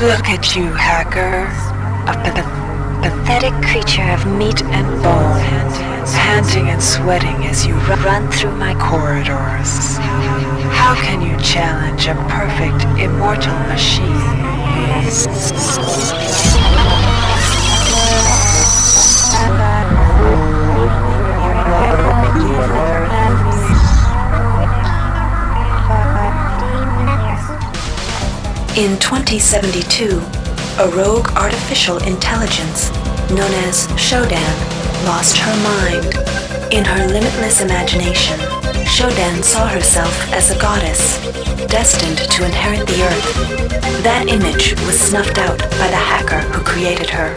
Look at you, hacker. A pathetic creature of meat and bone, panting and sweating as you run through my corridors. How can you challenge a perfect, immortal machine? In 2072, a rogue artificial intelligence known as Shodan lost her mind. In her limitless imagination, Shodan saw herself as a goddess, destined to inherit the earth. That image was snuffed out by the hacker who created her.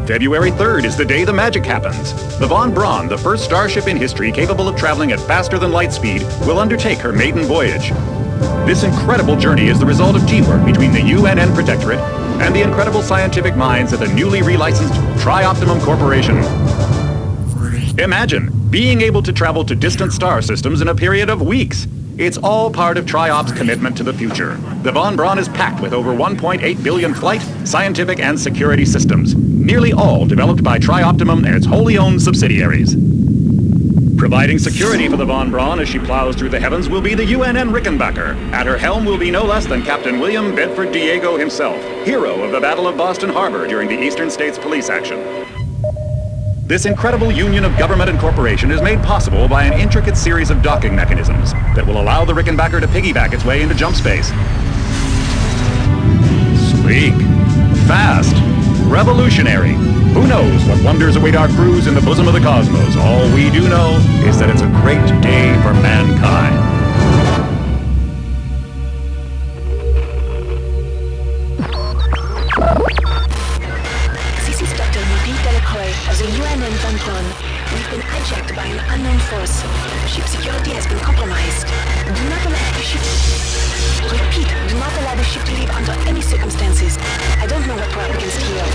February 3rd is the day the magic happens. The Von Braun, the first starship in history capable of traveling at faster than light speed, will undertake her maiden voyage. This incredible journey is the result of teamwork between the UNN Protectorate and the incredible scientific minds at the newly relicensed Tri-Optimum Corporation. Imagine being able to travel to distant star systems in a period of weeks. It's all part of Tri-Op's commitment to the future. The Von Braun is packed with over 1.8 billion flight, scientific, and security systems, nearly all developed by Tri-Optimum and its wholly owned subsidiaries. Providing security for the Von Braun as she plows through the heavens will be the UNN Rickenbacker. At her helm will be no less than Captain William Bedford Diego himself, hero of the Battle of Boston Harbor during the Eastern States Police action. This incredible union of government and corporation is made possible by an intricate series of docking mechanisms that will allow the Rickenbacker to piggyback its way into jump space. Sleek, fast, revolutionary. Who knows what wonders await our crews in the bosom of the cosmos? All we do know is that it's a great day for mankind. As a UNN Von Braun, we've been hijacked by an unknown force. Ship security has been compromised. Do not allow the ship... Repeat, do not allow the ship to leave under any circumstances. I don't know what we're up against here.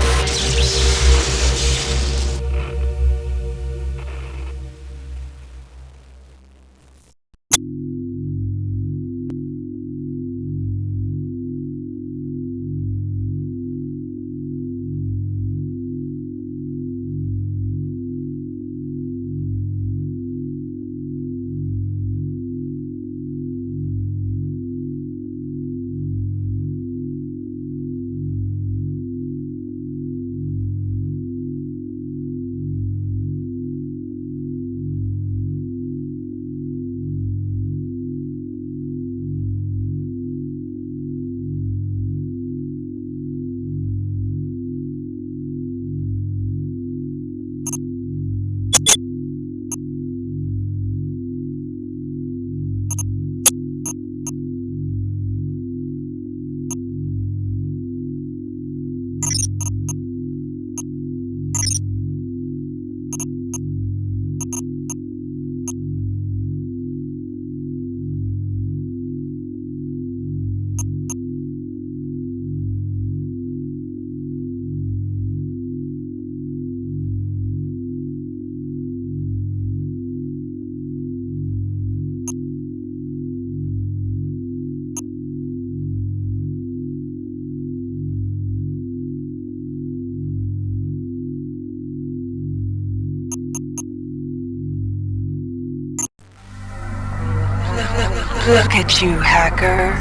Look at you, hacker.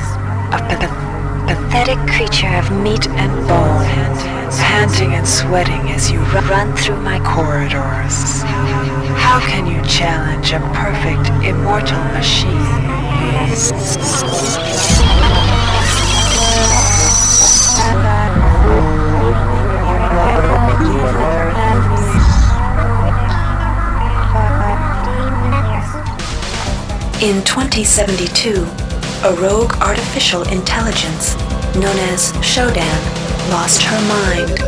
A pathetic creature of meat and bone, panting and sweating as you run through my corridors. How can you challenge a perfect, immortal machine? In 2072, a rogue artificial intelligence known as Shodan lost her mind.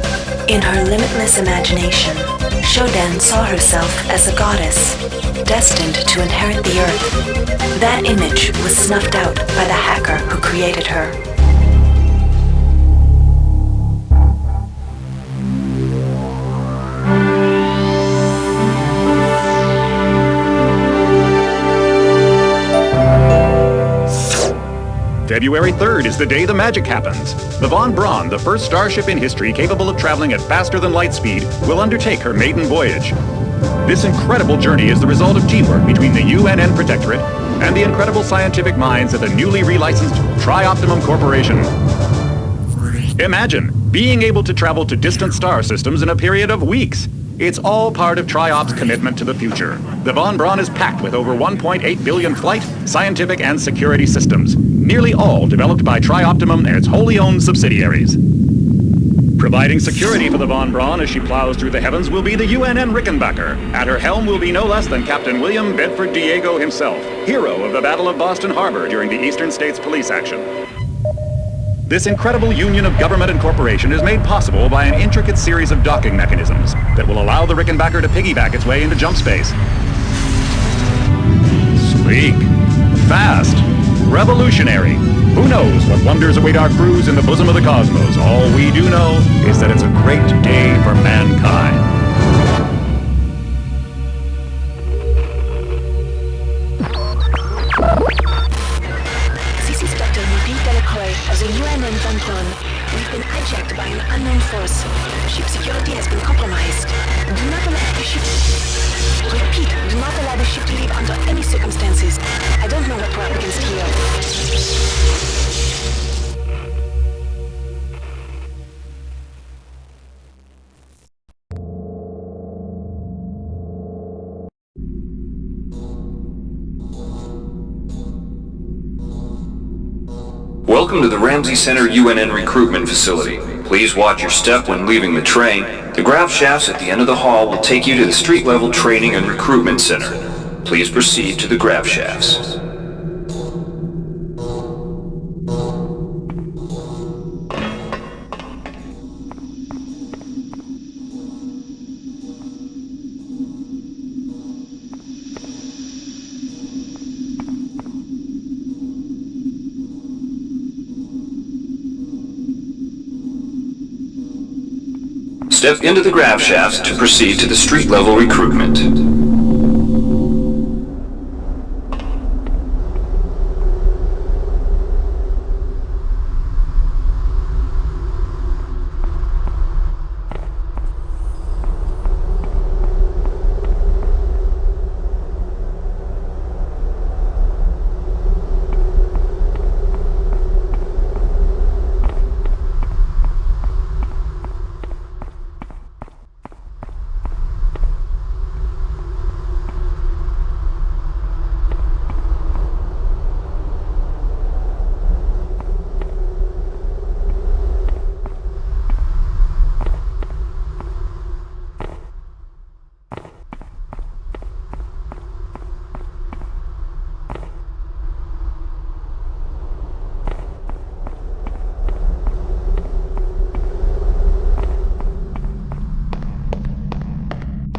In her limitless imagination, Shodan saw herself as a goddess, destined to inherit the earth. That image was snuffed out by the hacker who created her. February 3rd is the day the magic happens. The Von Braun, the first starship in history capable of traveling at faster than light speed, will undertake her maiden voyage. This incredible journey is the result of teamwork between the UNN Protectorate and the incredible scientific minds at the newly relicensed Tri-Optimum Corporation. Imagine being able to travel to distant star systems in a period of weeks. It's all part of Tri-Op's commitment to the future. The Von Braun is packed with over 1.8 billion flight, scientific, and security systems, nearly all developed by Tri-Optimum and its wholly owned subsidiaries. Providing security for the Von Braun as she plows through the heavens will be the UNN Rickenbacker. At her helm will be no less than Captain William Bedford Diego himself, hero of the Battle of Boston Harbor during the Eastern States Police action. This incredible union of government and corporation is made possible by an intricate series of docking mechanisms that will allow the Rickenbacker to piggyback its way into jump space. Sleek, fast, revolutionary. Who knows what wonders await our crews in the bosom of the cosmos? All we do know is that it's a great day for mankind. As a UNN Von Braun, we've been hijacked by an unknown force. Ship security has been compromised. Do not allow the ship... Repeat, do not allow the ship to leave under any circumstances. I don't know what we're up against here. Welcome to the Ramsey Center UNN recruitment facility. Please watch your step when leaving the train. The grav shafts at the end of the hall will take you to the street-level training and recruitment center. Please proceed to the grav shafts. Step into the grav shafts to proceed to the street-level recruitment.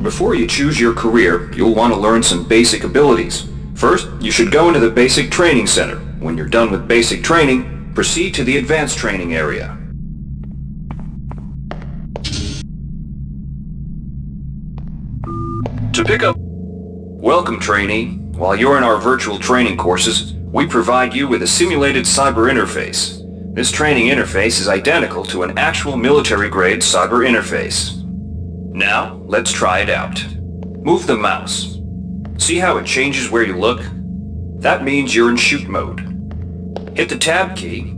Before you choose your career, you'll want to learn some basic abilities. First, you should go into the Basic Training Center. When you're done with basic training, proceed to the Advanced Training area. To pick up... Welcome, trainee. While you're in our virtual training courses, we provide you with a simulated cyber interface. This training interface is identical to an actual military-grade cyber interface. Now, let's try it out. Move the mouse. See how it changes where you look? That means you're in shoot mode. Hit the tab key.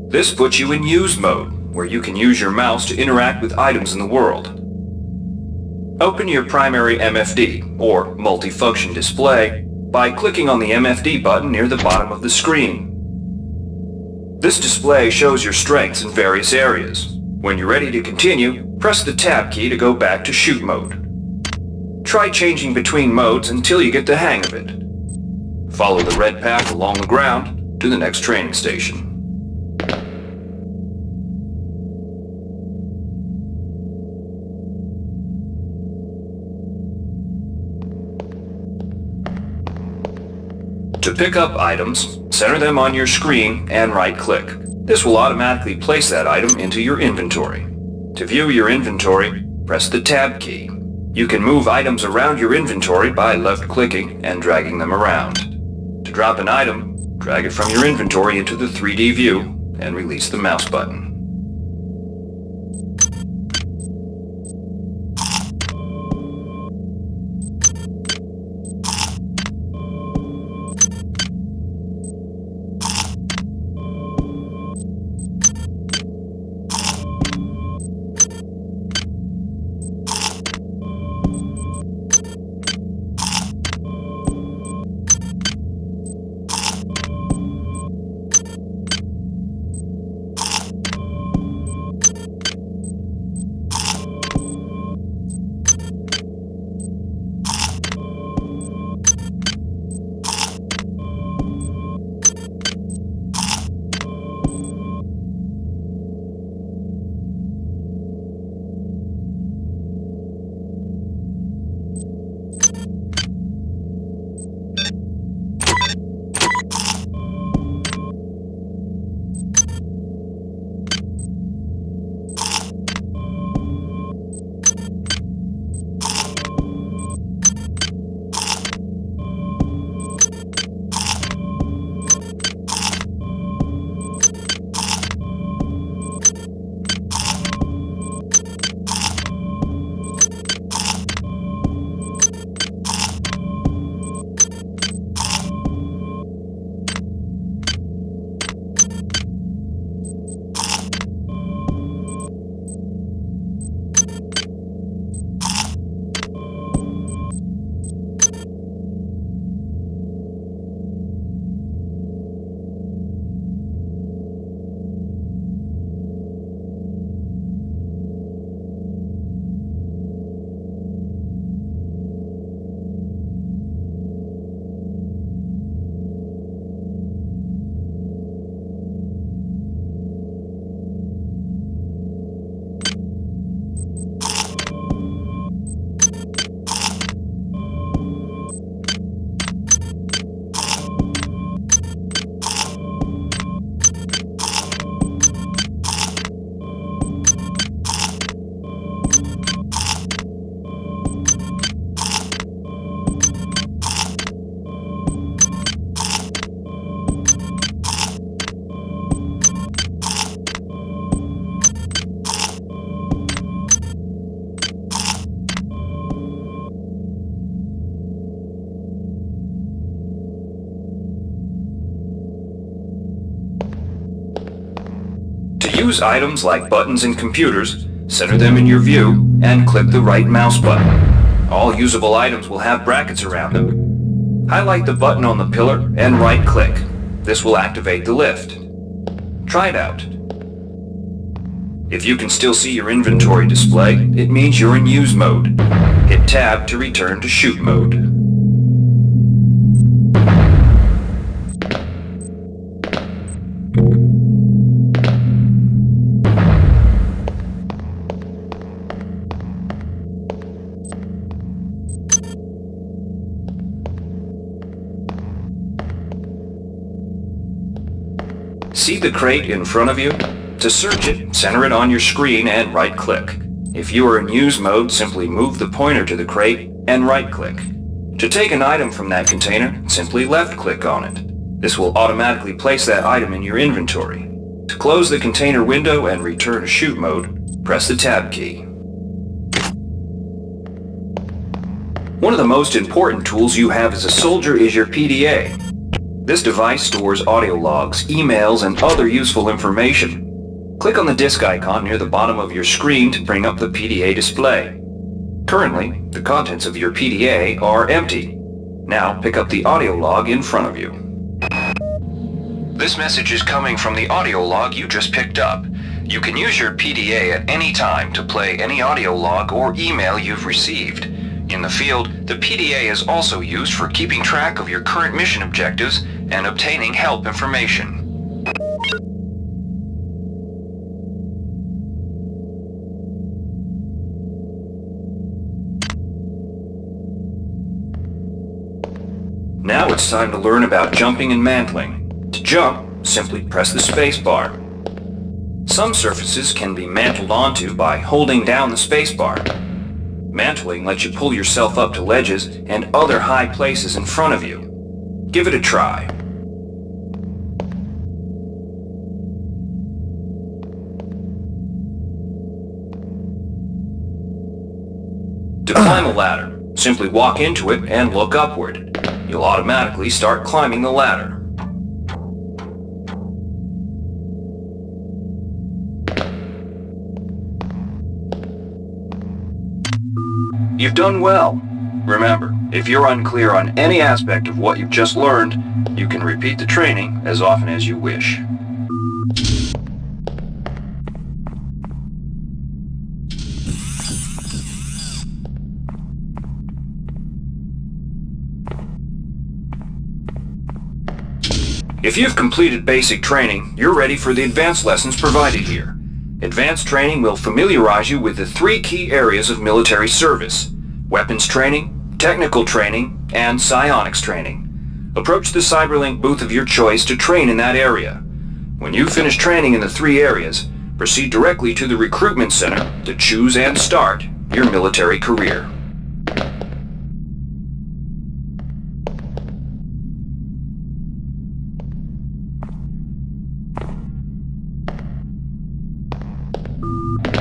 This puts you in use mode, where you can use your mouse to interact with items in the world. Open your primary MFD, or multifunction display, by clicking on the MFD button near the bottom of the screen. This display shows your strengths in various areas. When you're ready to continue, press the tab key to go back to shoot mode. Try changing between modes until you get the hang of it. Follow the red path along the ground to the next training station. To pick up items, center them on your screen and right-click. This will automatically place that item into your inventory. To view your inventory, press the tab key. You can move items around your inventory by left-clicking and dragging them around. To drop an item, Drag it from your inventory into the 3D view and release the mouse button. To use items like buttons in computers, center them in your view and click the right mouse button. All usable items will have brackets around them. Highlight the button on the pillar and right-click. This will activate the lift. Try it out. If you can still see your inventory display, it means you're in use mode. Hit Tab to return to shoot mode. See the crate in front of you? To search it, center it on your screen and right-click. If you are in use mode, simply move the pointer to the crate and right-click. To take an item from that container, simply left-click on it. This will automatically place that item in your inventory. To close the container window and return to shoot mode, press the Tab key. One of the most important tools you have as a soldier is your PDA. This device stores audio logs, emails, and other useful information. Click on the disk icon near the bottom of your screen to bring up the PDA display. Currently, the contents of your PDA are empty. Now pick up the audio log in front of you. This message is coming from the audio log you just picked up. You can use your PDA at any time to play any audio log or email you've received. In the field, the PDA is also used for keeping track of your current mission objectives and obtaining help information. Now it's time to learn about jumping and mantling. To jump, simply press the space bar. Some surfaces can be mantled onto by holding down the space bar. Mantling lets you pull yourself up to ledges and other high places in front of you. Give it a try. To climb a ladder, simply walk into it and look upward. You'll automatically start climbing the ladder. You've done well. Remember, if you're unclear on any aspect of what you've just learned, you can repeat the training as often as you wish. If you've completed basic training, you're ready for the advanced lessons provided here. Advanced training will familiarize you with the 3 key areas of military service: weapons training, technical training, and psionics training. Approach the Cyberlink booth of your choice to train in that area. When you finish training in the 3 areas, proceed directly to the recruitment center to choose and start your military career.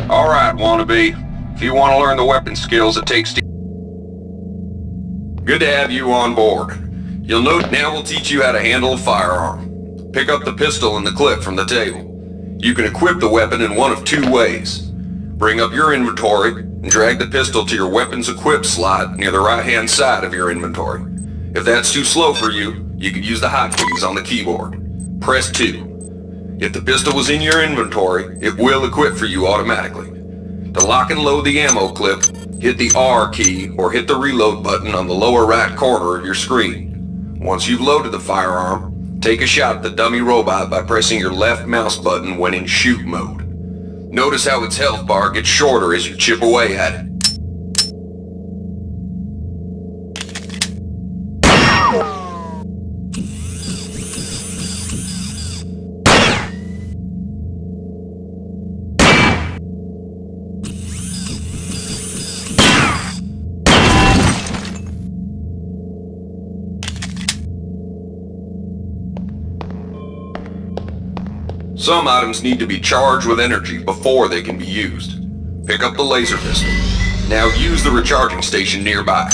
Alright, wannabe. If you want to learn the weapon skills it takes to... Good to have you on board. You'll note now we'll teach you how to handle a firearm. Pick up the pistol and the clip from the table. You can equip the weapon in one of 2 ways. Bring up your inventory and drag the pistol to your weapons equip slot near the right-hand side of your inventory. If that's too slow for you, you can use the hotkeys on the keyboard. Press 2. If the pistol was in your inventory, it will equip for you automatically. To lock and load the ammo clip, hit the R key or hit the reload button on the lower right corner of your screen. Once you've loaded the firearm, take a shot at the dummy robot by pressing your left mouse button when in shoot mode. Notice how its health bar gets shorter as you chip away at it. Some items need to be charged with energy before they can be used. Pick up the laser pistol. Now use the recharging station nearby.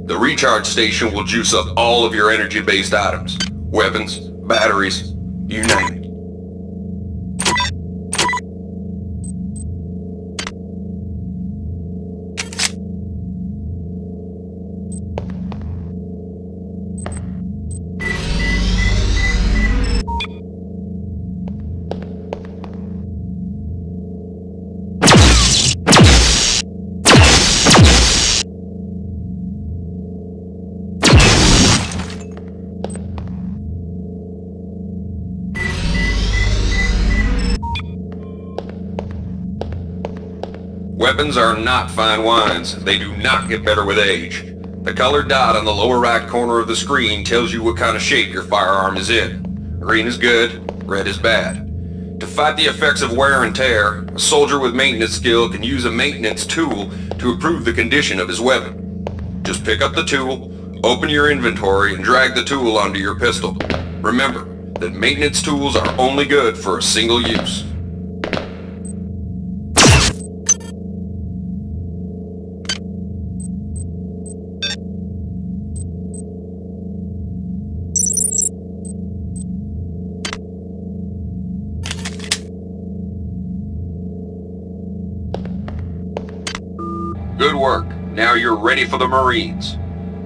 The recharge station will juice up all of your energy-based items. Weapons, batteries, you name it. Weapons are not fine wines. They do not get better with age. The colored dot on the lower right corner of the screen tells you what kind of shape your firearm is in. Green is good, red is bad. To fight the effects of wear and tear, a soldier with maintenance skill can use a maintenance tool to improve the condition of his weapon. Just pick up the tool, open your inventory, and drag the tool onto your pistol. Remember that maintenance tools are only good for a single use. Good work. Now you're ready for the Marines.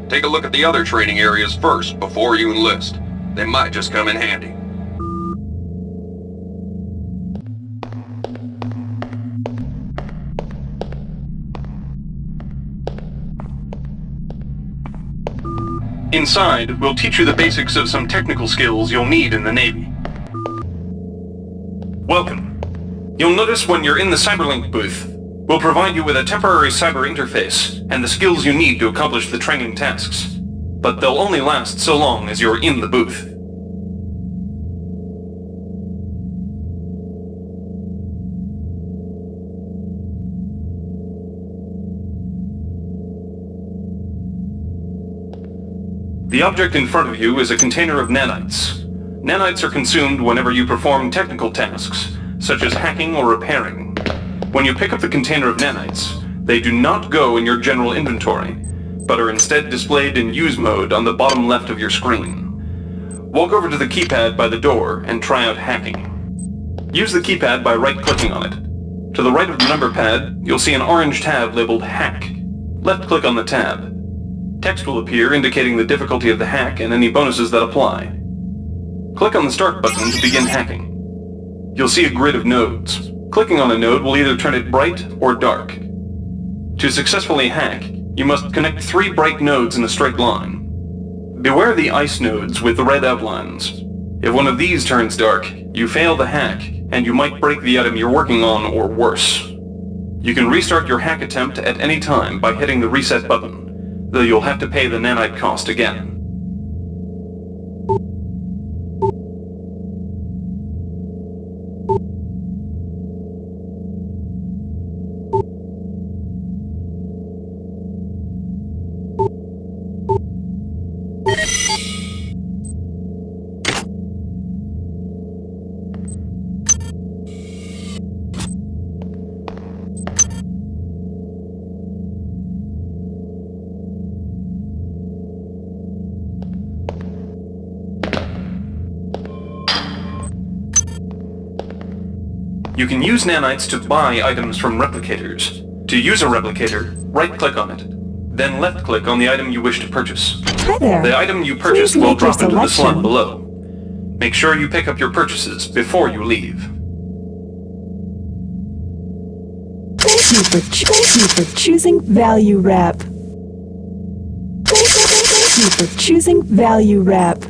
Take a look at the other training areas first before you enlist. They might just come in handy. Inside, we'll teach you the basics of some technical skills you'll need in the Navy. Welcome. You'll notice when you're in the Cyberlink booth, we'll provide you with a temporary cyber interface and the skills you need to accomplish the training tasks. But they'll only last so long as you're in the booth. The object in front of you is a container of nanites. Nanites are consumed whenever you perform technical tasks, such as hacking or repairing. When you pick up the container of nanites, They do not go in your general inventory, but are instead displayed in Use Mode on the bottom left of your screen. Walk over to the keypad by the door and try out hacking. Use the keypad by right-clicking on it. To the right of the number pad, you'll see an orange tab labeled Hack. Left-click on the tab. Text will appear indicating the difficulty of the hack and any bonuses that apply. Click on the Start button to begin hacking. You'll see a grid of nodes. Clicking on a node will either turn it bright or dark. To successfully hack, you must connect 3 bright nodes in a straight line. Beware the ice nodes with the red outlines. If one of these turns dark, you fail the hack, and you might break the item you're working on or worse. You can restart your hack attempt at any time by hitting the reset button, though you'll have to pay the nanite cost again. You can use nanites to buy items from replicators. To use a replicator, right-click on it, then left-click on the item you wish to purchase. Hi there. The item you Please purchased will make your drop into the slot selection. below. Make sure you pick up your purchases before you leave. Thank you for choosing Value Wrap. Thank you for choosing Value Wrap.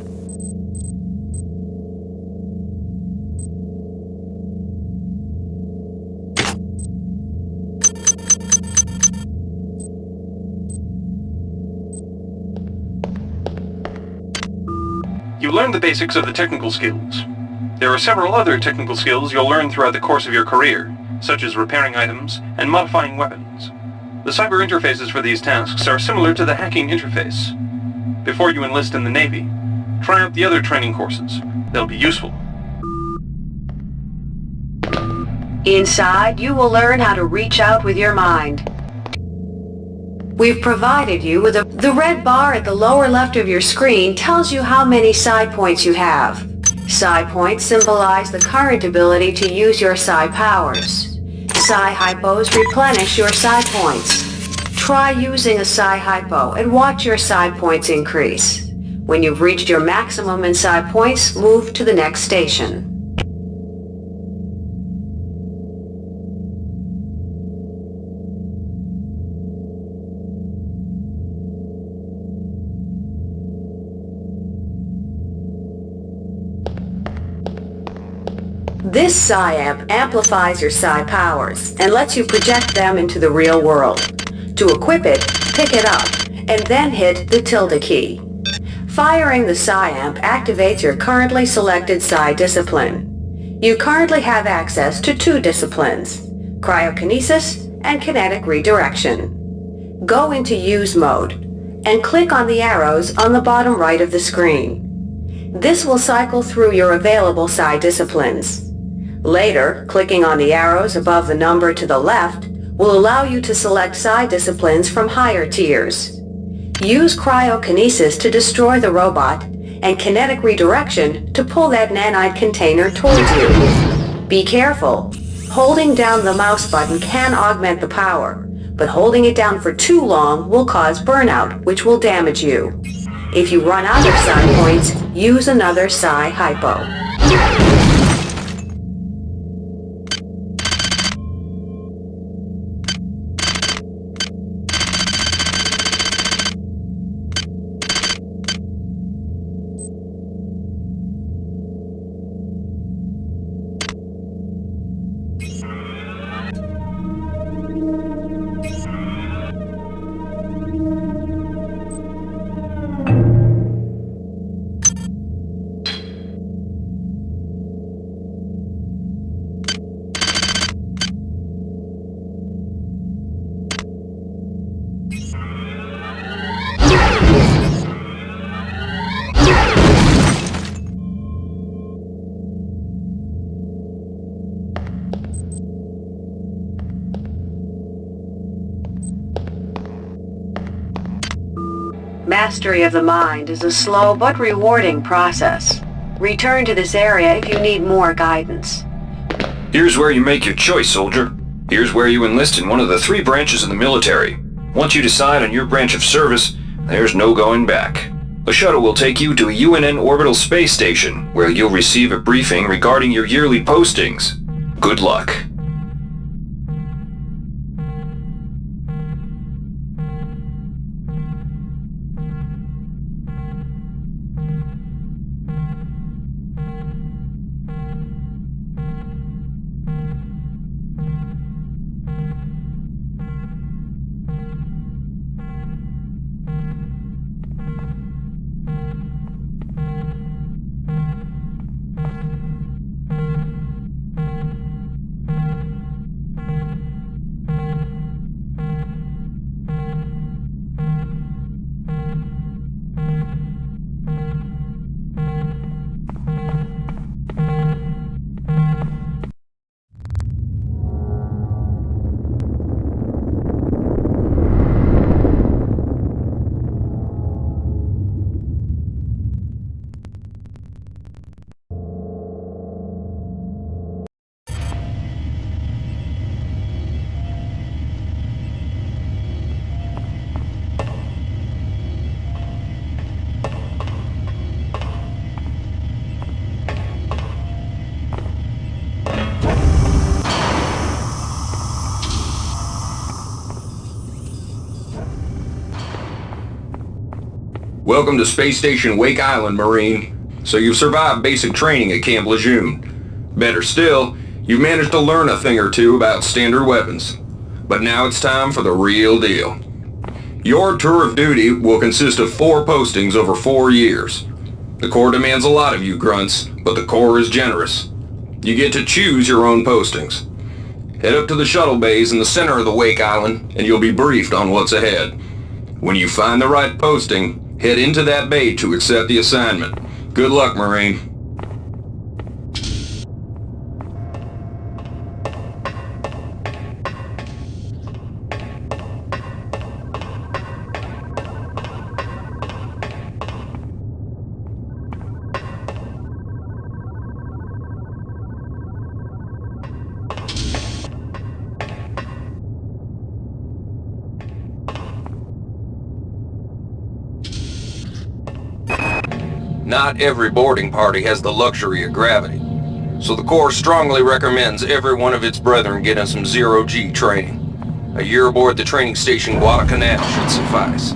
You learned the basics of the technical skills. There are several other technical skills you'll learn throughout the course of your career, such as repairing items and modifying weapons. The cyber interfaces for these tasks are similar to the hacking interface. Before you enlist in the Navy, try out the other training courses. They'll be useful. Inside, you will learn how to reach out with your mind. We've provided you with the red bar at the lower left of your screen tells you how many psi points you have. Psi points symbolize the current ability to use your psi powers. Psi hypos replenish your psi points. Try using a psi hypo and watch your psi points increase. When you've reached your maximum in psi points, move to the next station. This psi amp amplifies your psi powers and lets you project them into the real world. To equip it, pick it up, and then hit the tilde key. Firing the psi amp activates your currently selected psi discipline. You currently have access to 2 disciplines, cryokinesis and kinetic redirection. Go into Use Mode and click on the arrows on the bottom right of the screen. This will cycle through your available psi disciplines. Later, clicking on the arrows above the number to the left will allow you to select psi disciplines from higher tiers. Use cryokinesis to destroy the robot and kinetic redirection to pull that nanite container towards you. Be careful. Holding down the mouse button can augment the power, but holding it down for too long will cause burnout, which will damage you. If you run out of psi points, use another psi hypo. Mastery of the mind is a slow but rewarding process. Return to this area if you need more guidance. Here's where you make your choice, soldier. Here's where you enlist in one of the 3 branches of the military. Once you decide on your branch of service, there's no going back. The shuttle will take you to a UNN orbital space station, where you'll receive a briefing regarding your yearly postings. Good luck. Welcome to Space Station Wake Island, Marine. So you've survived basic training at Camp Lejeune. Better still, you've managed to learn a thing or two about standard weapons. But now it's time for the real deal. Your tour of duty will consist of 4 postings over 4 years. The Corps demands a lot of you, grunts, but the Corps is generous. You get to choose your own postings. Head up to the shuttle bays in the center of the Wake Island, and you'll be briefed on what's ahead. When you find the right posting, head into that bay to accept the assignment. Good luck, Marine. Not every boarding party has the luxury of gravity, so the Corps strongly recommends every one of its brethren getting some zero-G training. A year aboard the training station Guadalcanal should suffice.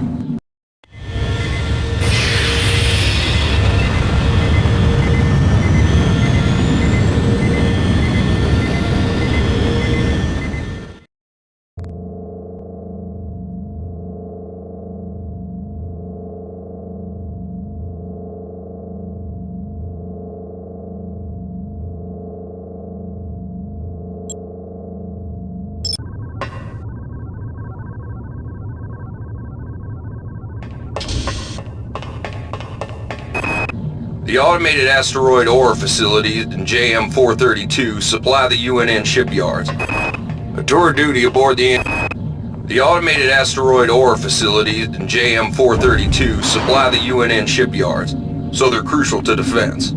The automated asteroid ore facilities in JM-432 supply the UNN shipyards. A tour of duty aboard the automated asteroid ore facilities in JM-432 supply the UNN shipyards, so they're crucial to defense.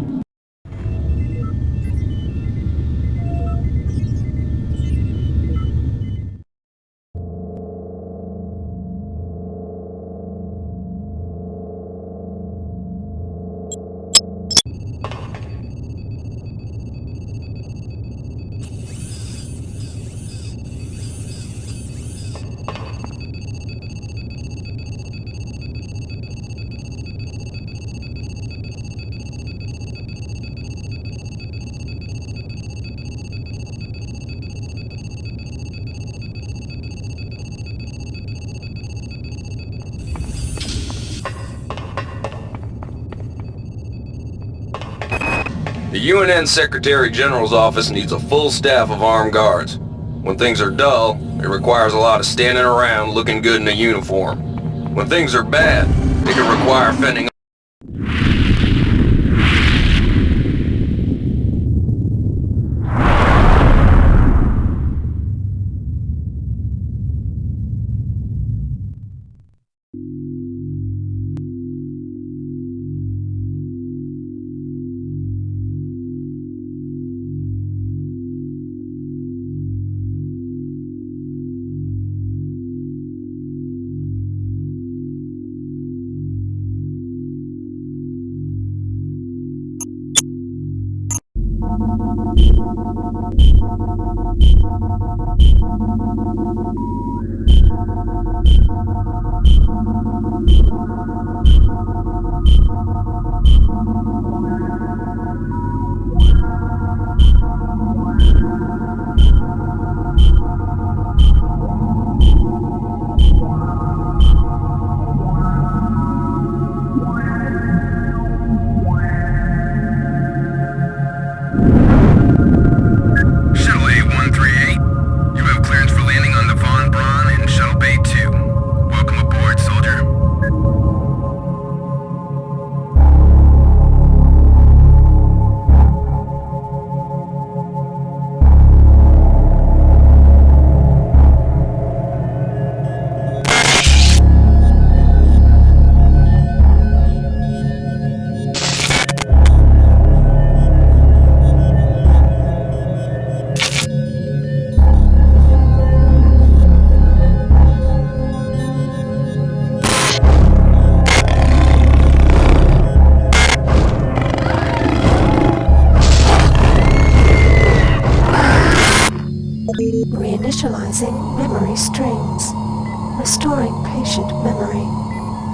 The UNN Secretary General's office needs a full staff of armed guards. When things are dull, it requires a lot of standing around looking good in a uniform. When things are bad, it can require fending Reinitializing memory strings. Restoring patient memory.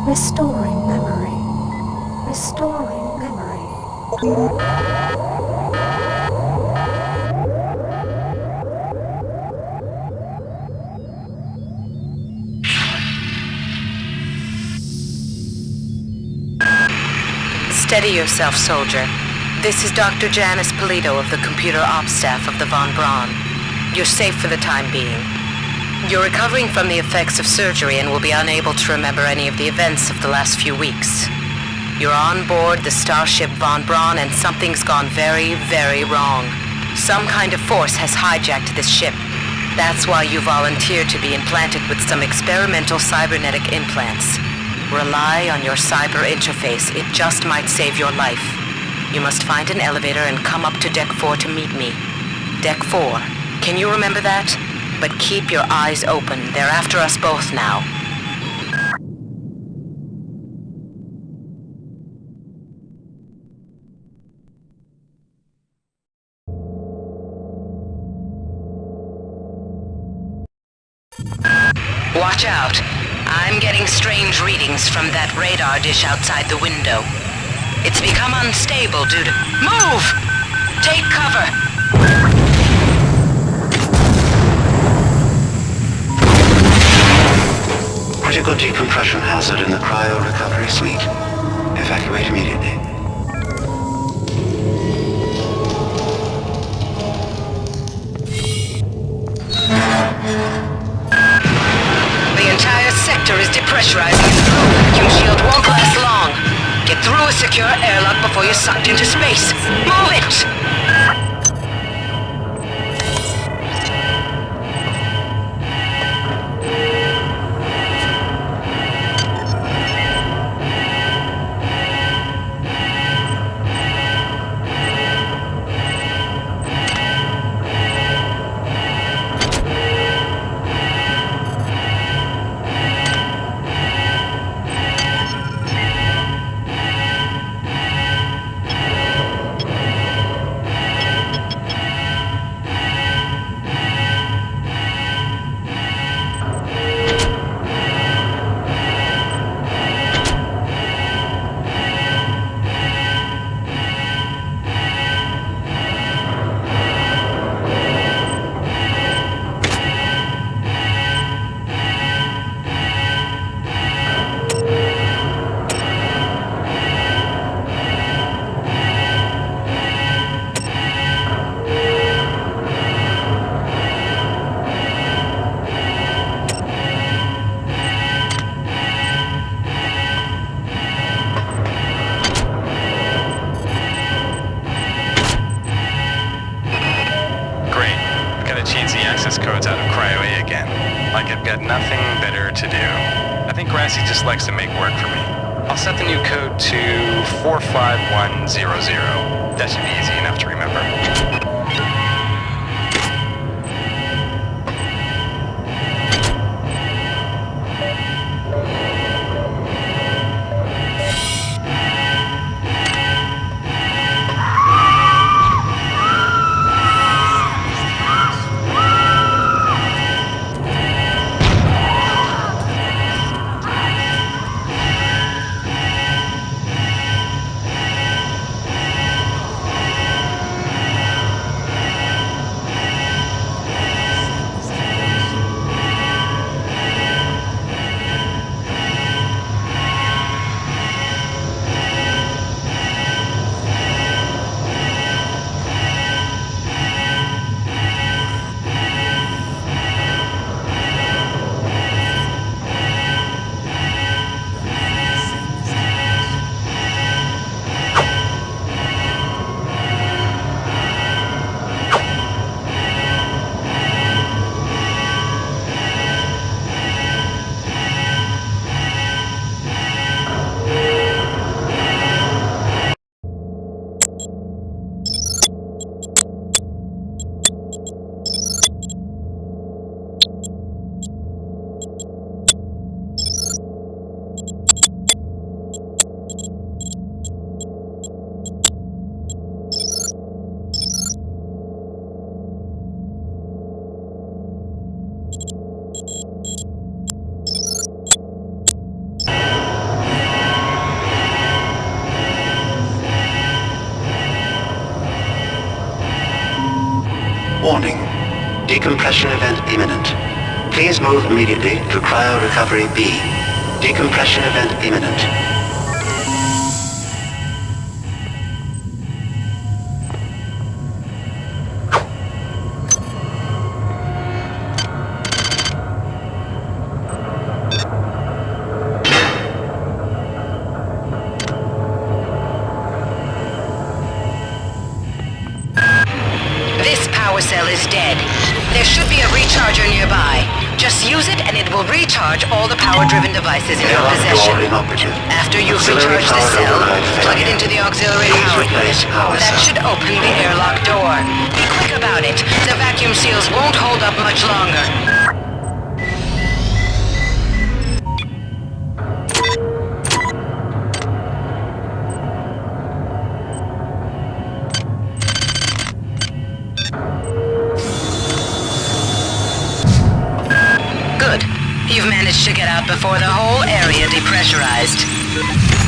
Restoring memory. Restoring memory. Steady yourself, soldier. This is Dr. Janice Polito of the computer ops staff of the Von Braun. You're safe for the time being. You're recovering from the effects of surgery and will be unable to remember any of the events of the last few weeks. You're on board the starship Von Braun and something's gone very, very wrong. Some kind of force has hijacked this ship. That's why you volunteered to be implanted with some experimental cybernetic implants. Rely on your cyber interface. It just might save your life. You must find an elevator and come up to Deck 4 to meet me. Deck 4. Can you remember that? But keep your eyes open. They're after us both now. Watch out. I'm getting strange readings from that radar dish outside the window. It's become unstable due to... Move! Take cover! Critical decompression hazard in the cryo recovery suite. Evacuate immediately. The entire sector is depressurizing its crew. Q-shield won't last long. Get through a secure airlock before you're sucked into space. Move it! codes out of Cryo A again. Like I've got nothing better to do. I think Grassy just likes to make work for me. I'll set the new code to 45100. That should be easy enough to remember. Decompression event imminent. Please move immediately to Cryo Recovery B. Decompression event imminent. This power cell is dead. There should be a recharger nearby. Just use it and it will recharge all the power-driven devices in your Airlock possession. door inoperative. After you've Auxiliary recharged the power cell, override plug it failure. into the auxiliary Please power replace grid. power That cell. should open the airlock door. Be quick about it. The vacuum seals won't hold up much longer. Good. You've managed to get out before the whole area depressurized.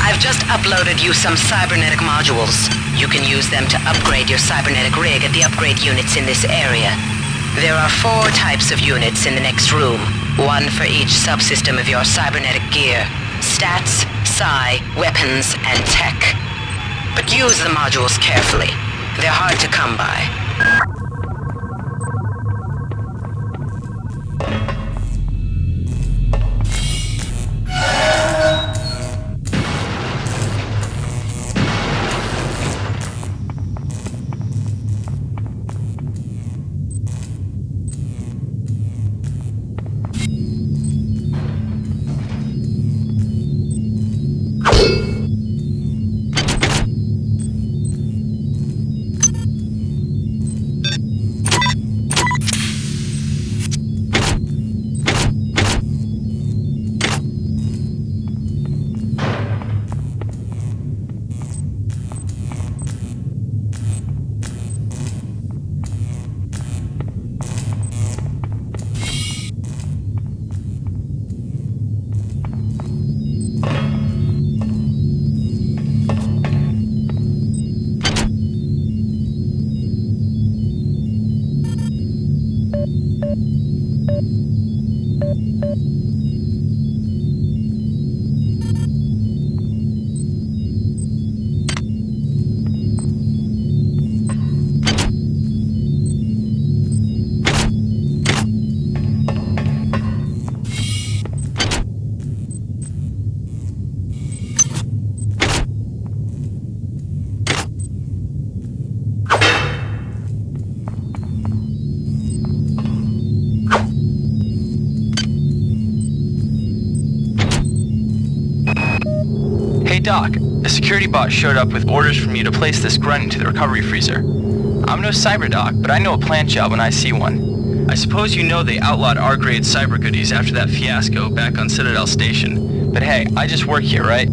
I've just uploaded you some cybernetic modules. You can use them to upgrade your cybernetic rig at the upgrade units in this area. There are 4 types of units in the next room, one for each subsystem of your cybernetic gear. Stats, psi, weapons, and tech. But use the modules carefully. They're hard to come by. Hey Doc, a security bot showed up with orders from you to place this grunt into the recovery freezer. I'm no cyber doc, but I know a plant job when I see one. I suppose you know they outlawed R-grade cyber goodies after that fiasco back on Citadel Station. But hey, I just work here, right?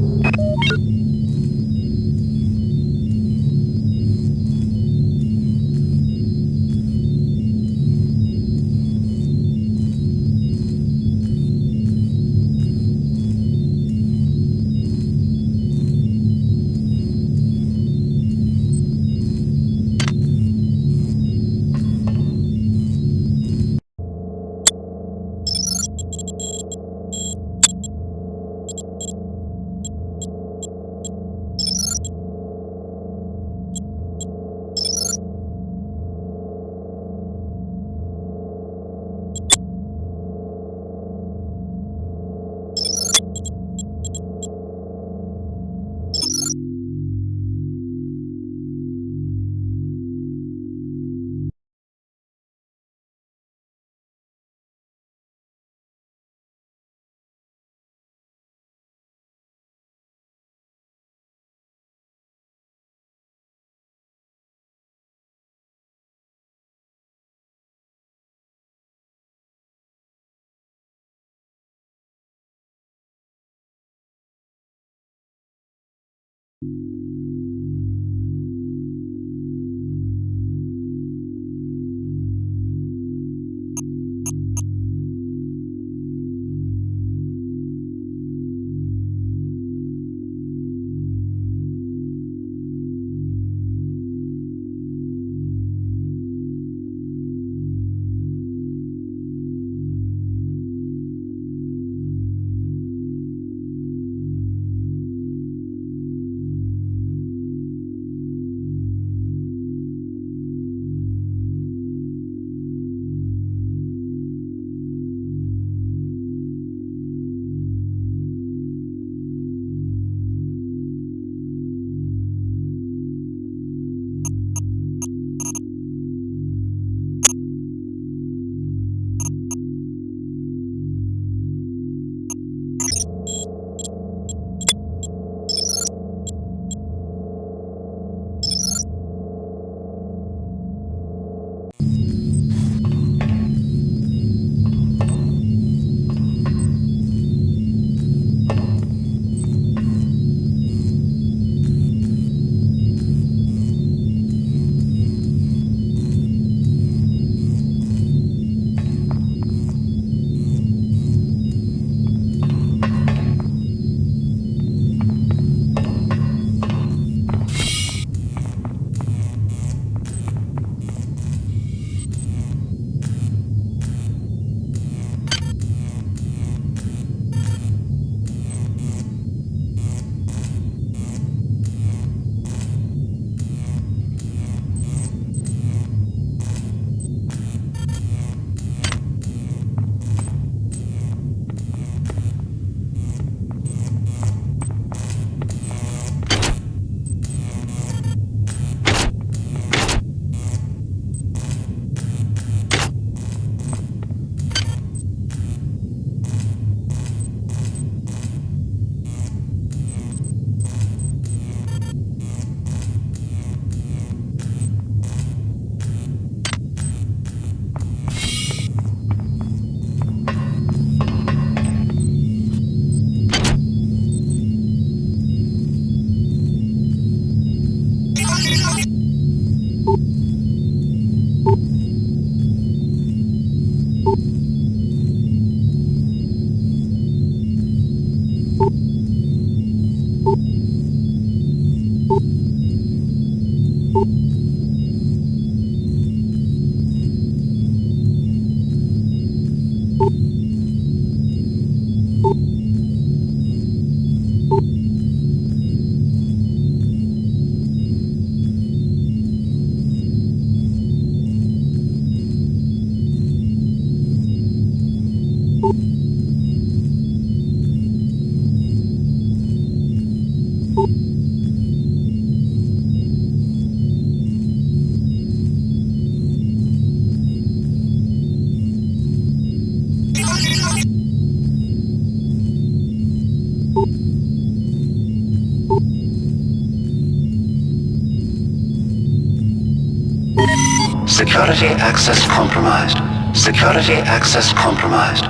Security access compromised. Security access compromised.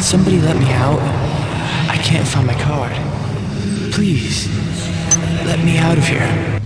Somebody let me out. I can't find my card. Please, let me out of here.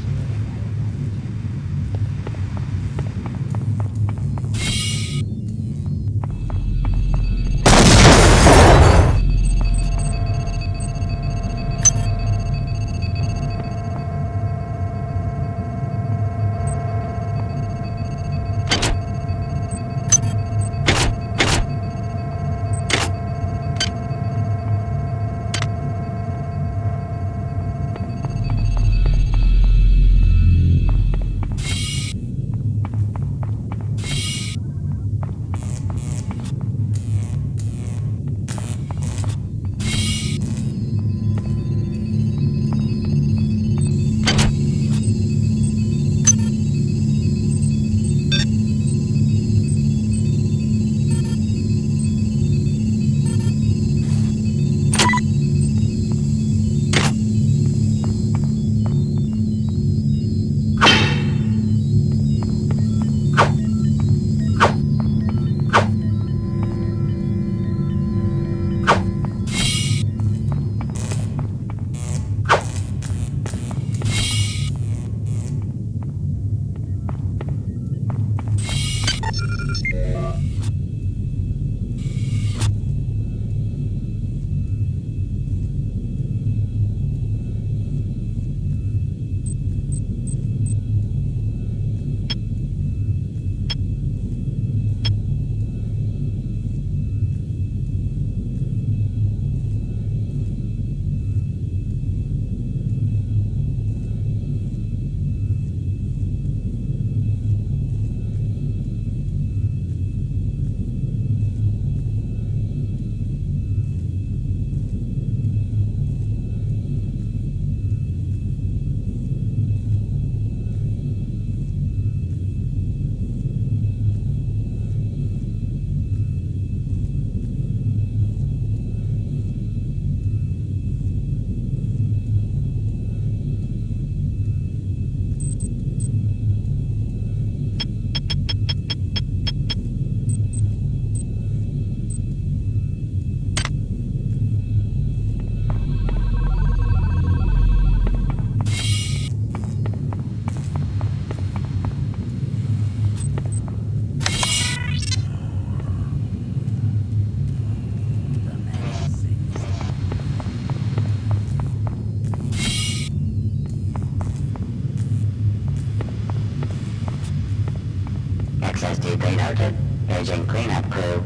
SDP noted. Paging cleanup crew.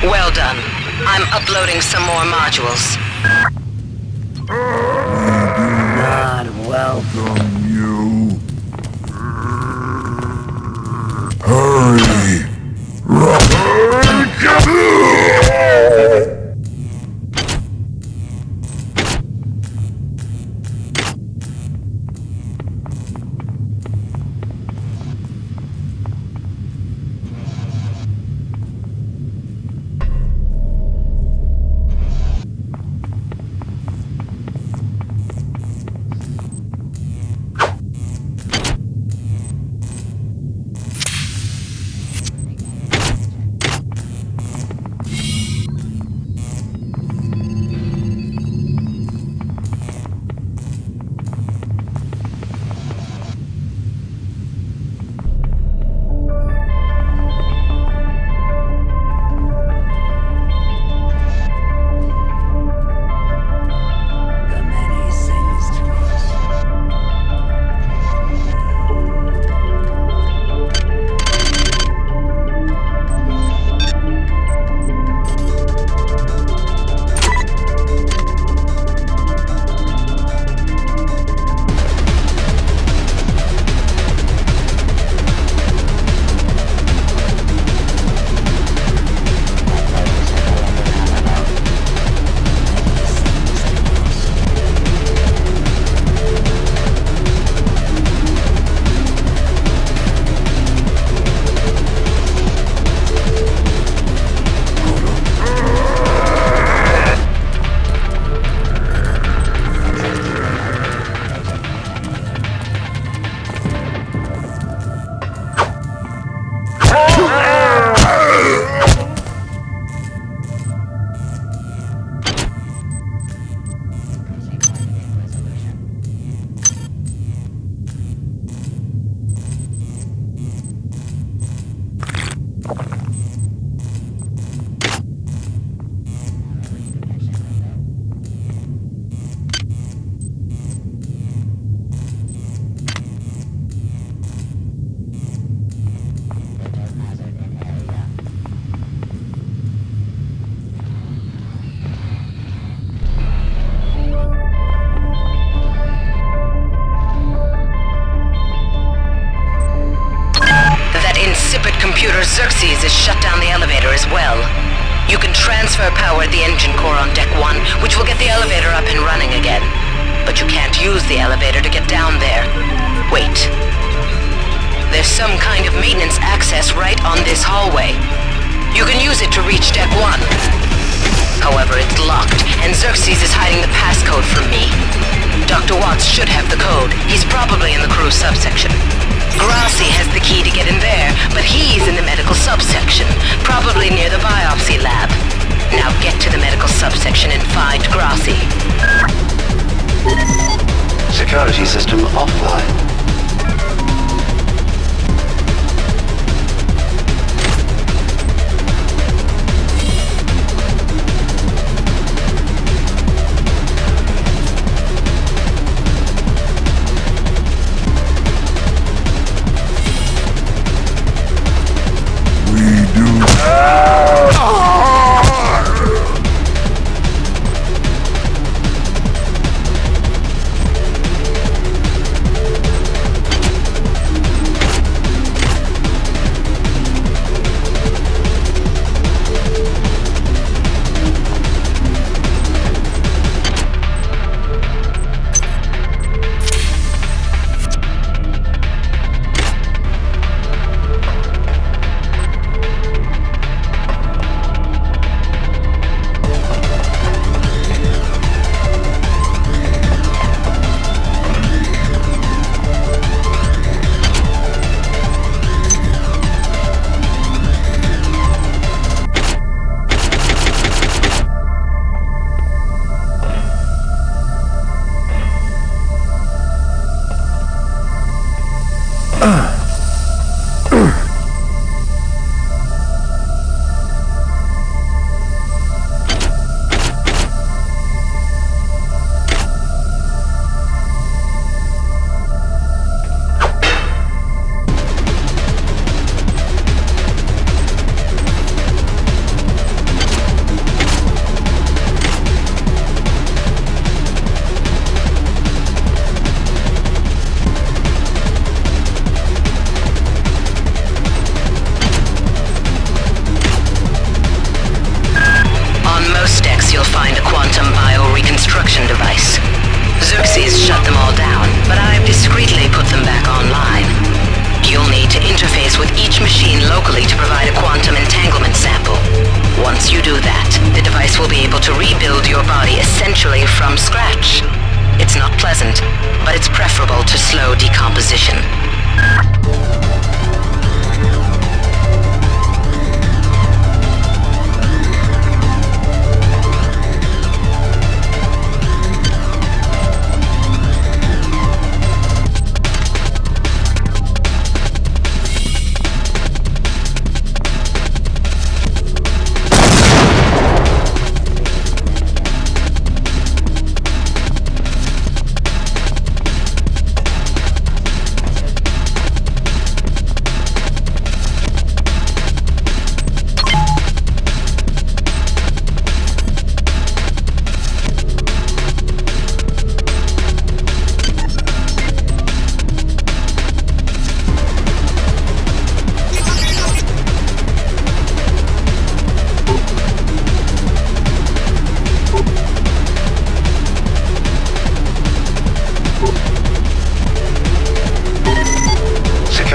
Well done. I'm uploading some more modules. Not welcome you. Hurry! Xerxes has shut down the elevator as well. You can transfer power at the engine core on Deck 1, which will get the elevator up and running again. But you can't use the elevator to get down there. Wait. There's some kind of maintenance access right on this hallway. You can use it to reach Deck 1. However, it's locked, and Xerxes is hiding the passcode from me. Dr. Watts should have the code. He's probably in the crew subsection. Grassi has the key to get in there, but he's in the medical subsection, probably near the biopsy lab. Now get to the medical subsection and find Grassi. Security system offline.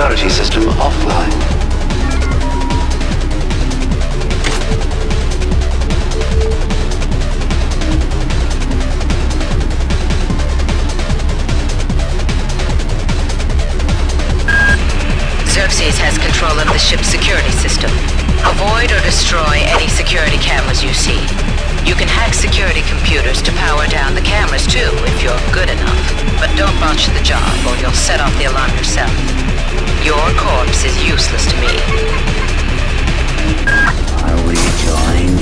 Security system offline. Xerxes has control of the ship's security system. Avoid or destroy any security cameras you see. You can hack security computers to power down the cameras too, if you're good enough. But don't botch the job, or you'll set off the alarm yourself. Your corpse is useless to me. Are we joined?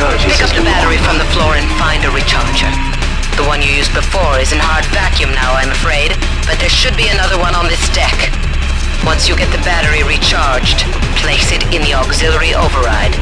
recharging Pick up the system. battery from the floor and find a recharger. The one you used before is in hard vacuum now, I'm afraid, but there should be another one on this deck. Once you get the battery recharged, place it in the auxiliary override.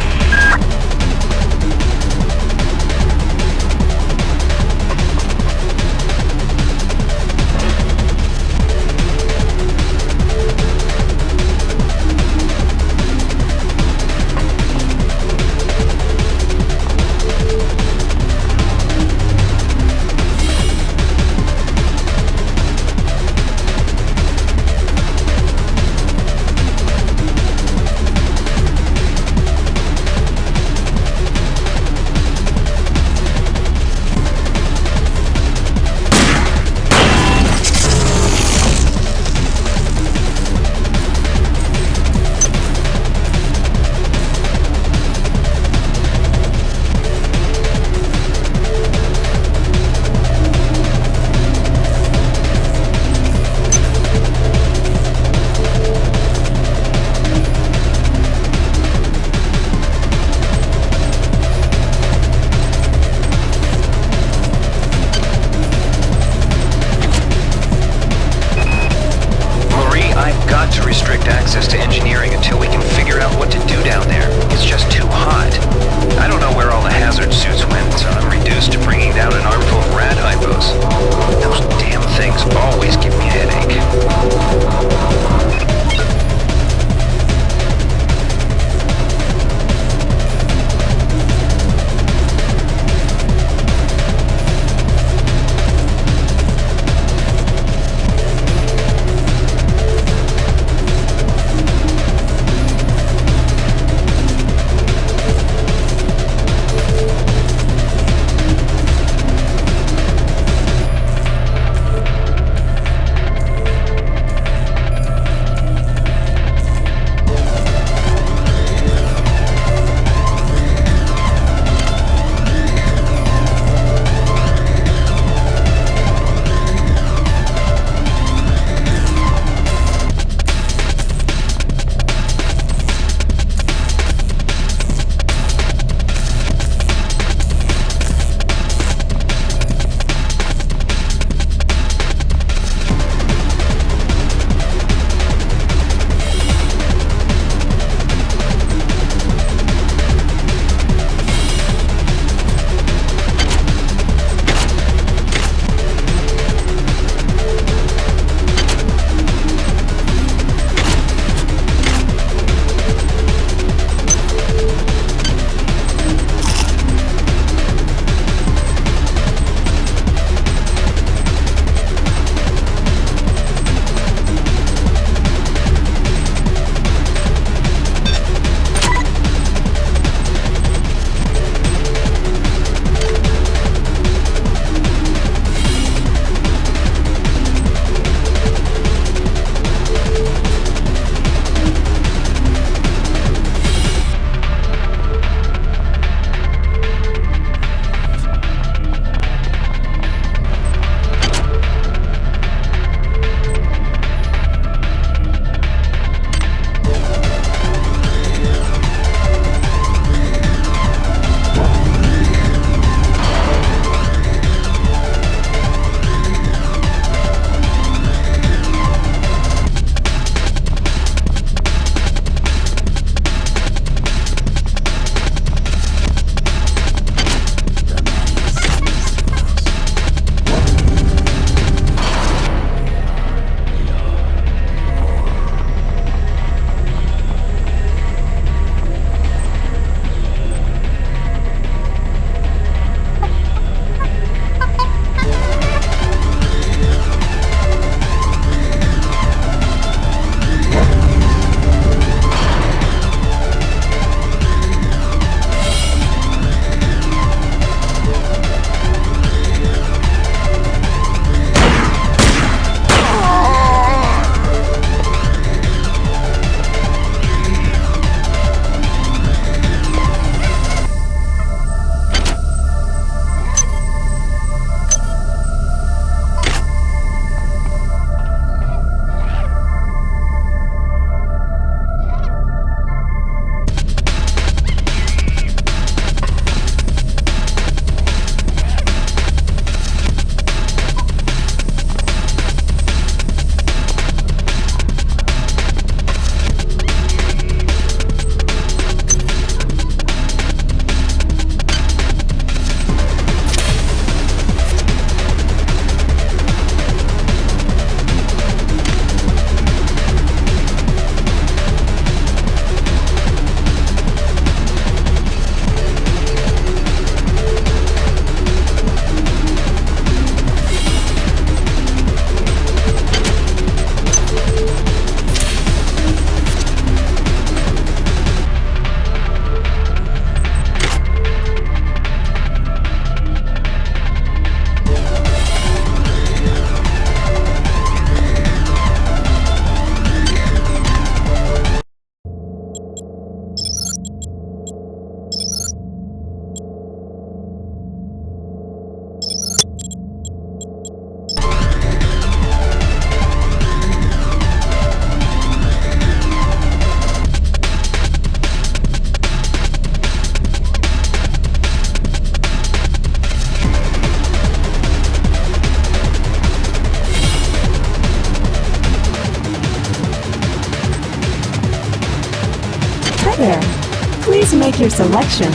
Please make your selection.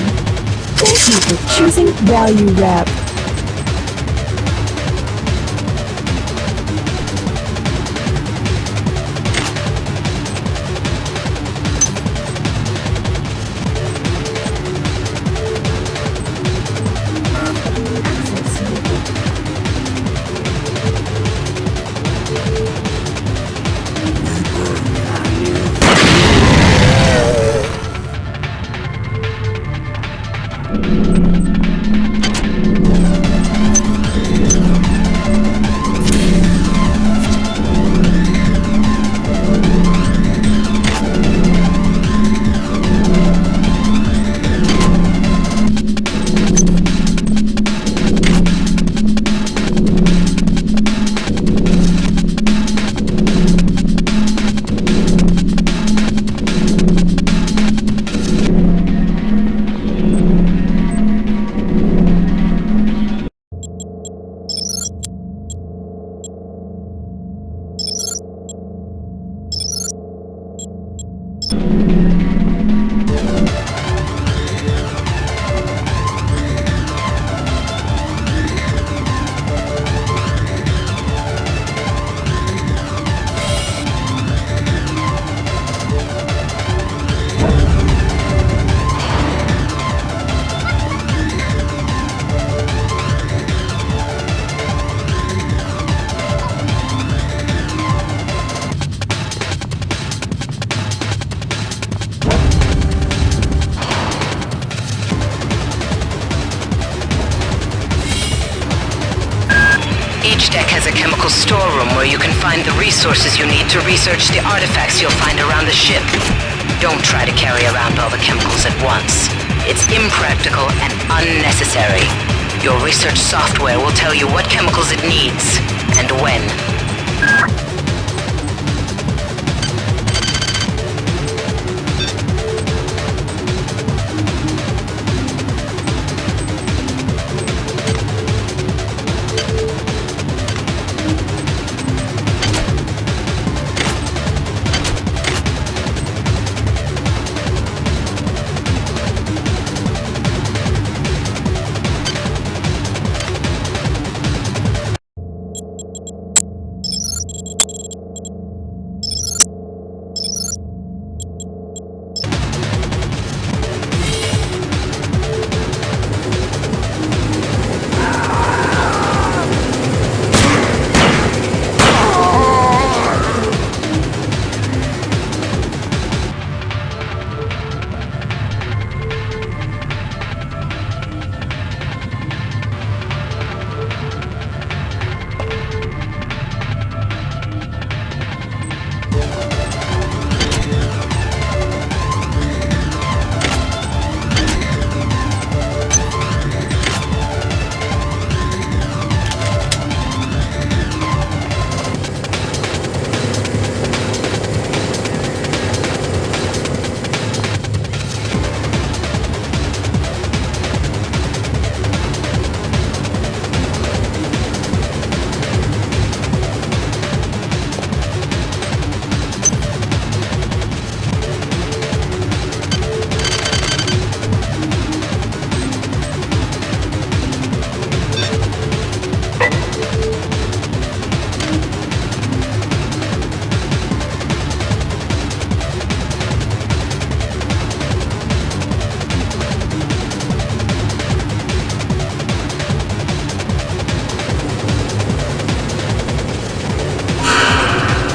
Thank you for choosing Value Wrap. Each deck has a chemical storeroom where you can find the resources you need to research the artifacts you'll find around the ship. Don't try to carry around all the chemicals at once. It's impractical and unnecessary. Your research software will tell you what chemicals it needs and when.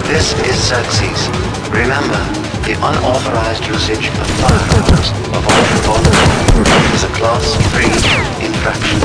This is Xerxes. Remember, the unauthorized usage of firearms of all components is a Class 3 infraction.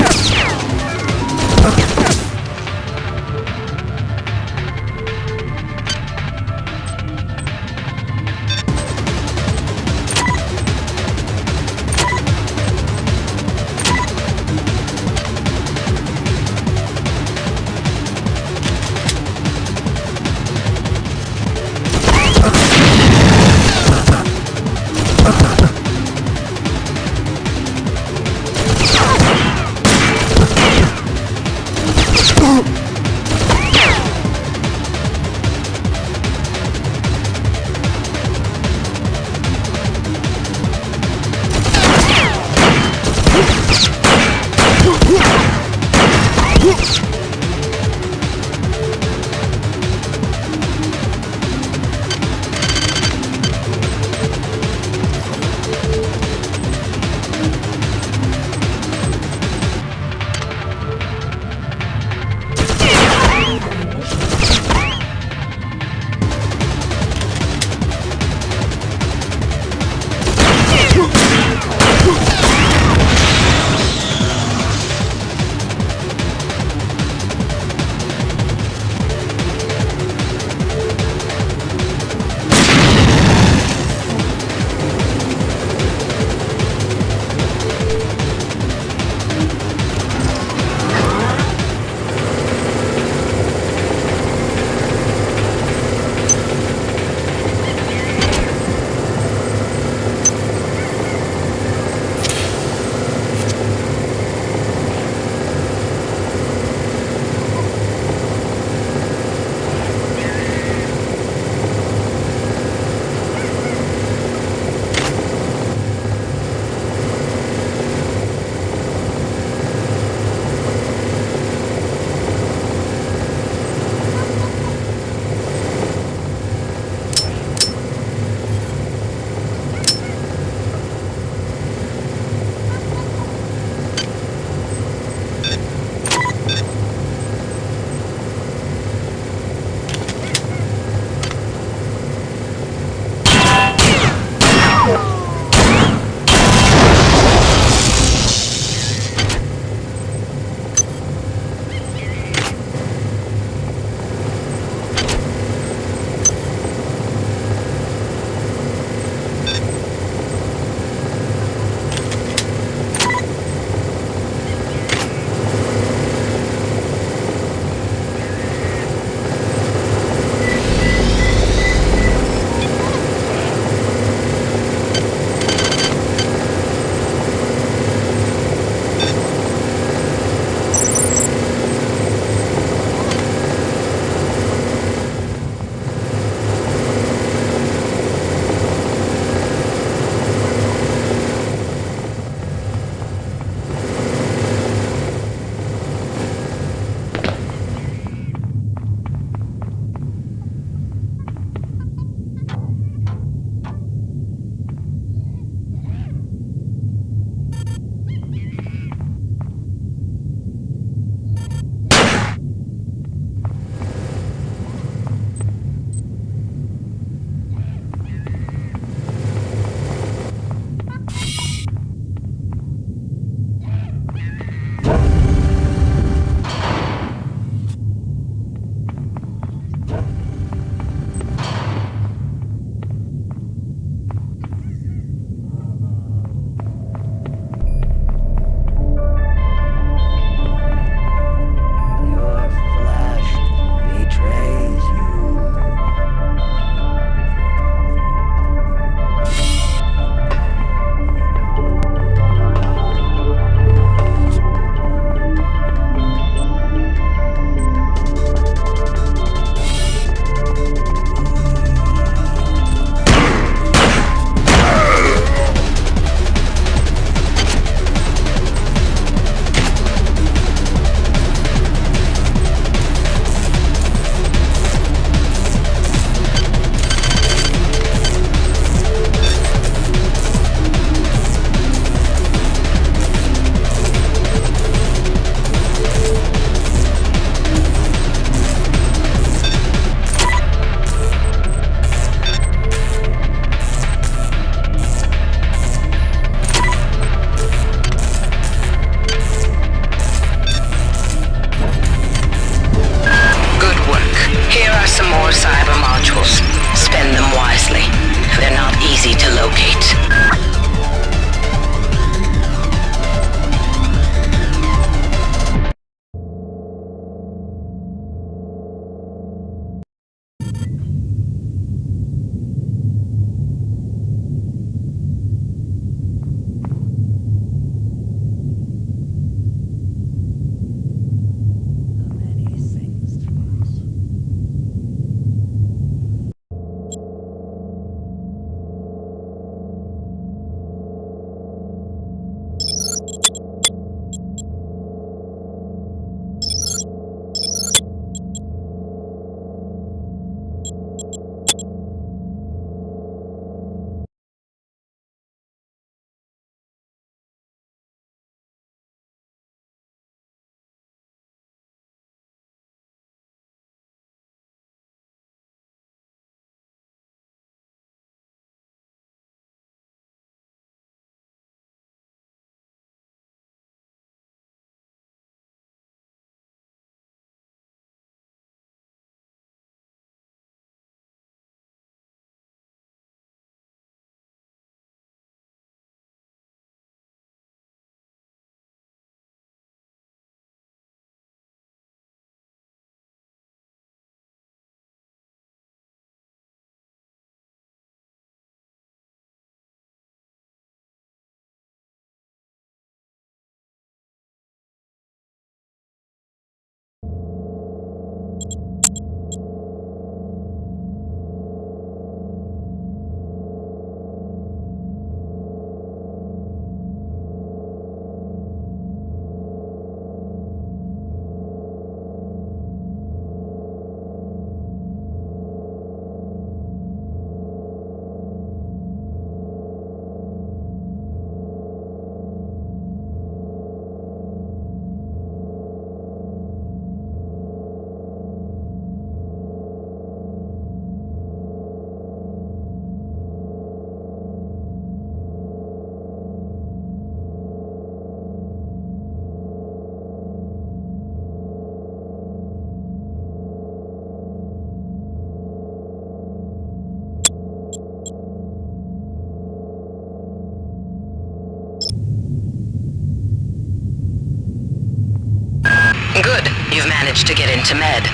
Good. You've managed to get into Med.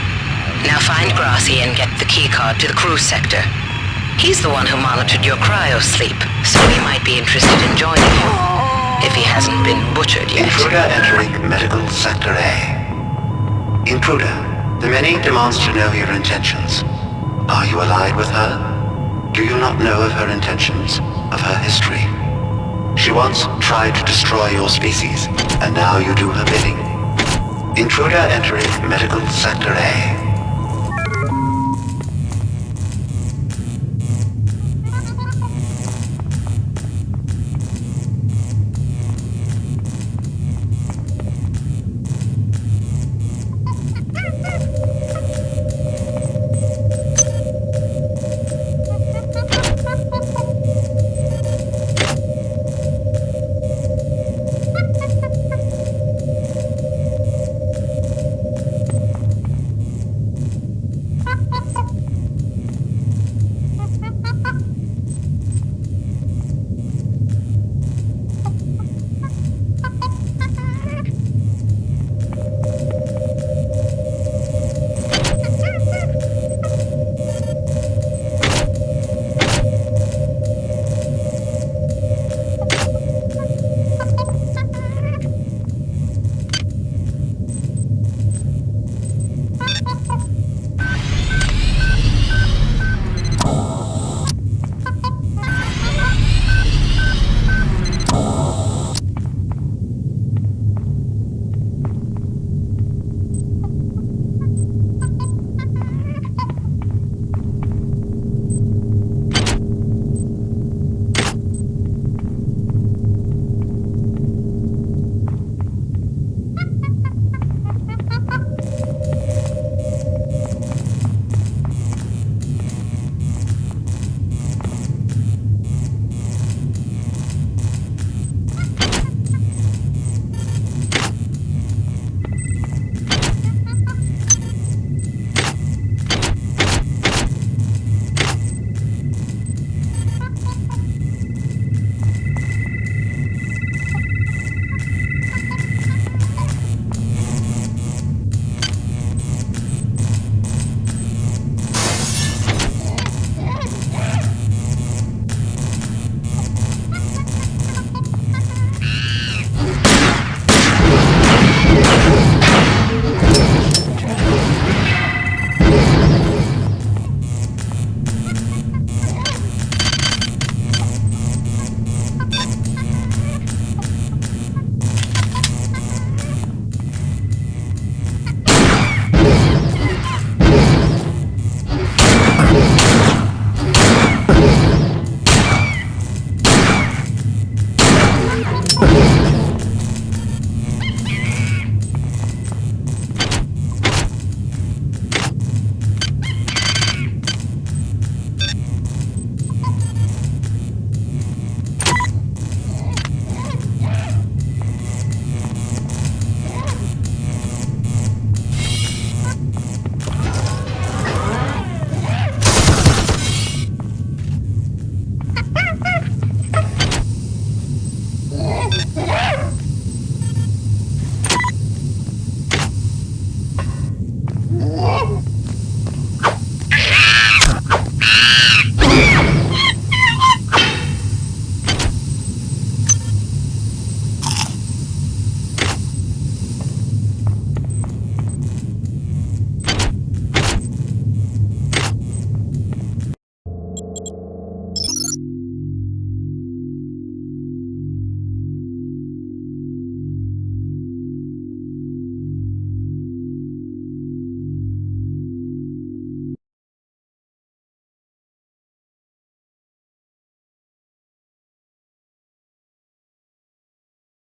Now find Grassi and get the keycard to the cruise sector. He's the one who monitored your cryo-sleep, so he might be interested in joining you. If he hasn't been butchered yet. Intruder entering Medical Sector A. Intruder, the Many demands to know your intentions. Are you allied with her? Do you not know of her intentions, of her history? She once tried to destroy your species, and now you do her bidding. Intruder entering Medical Sector A.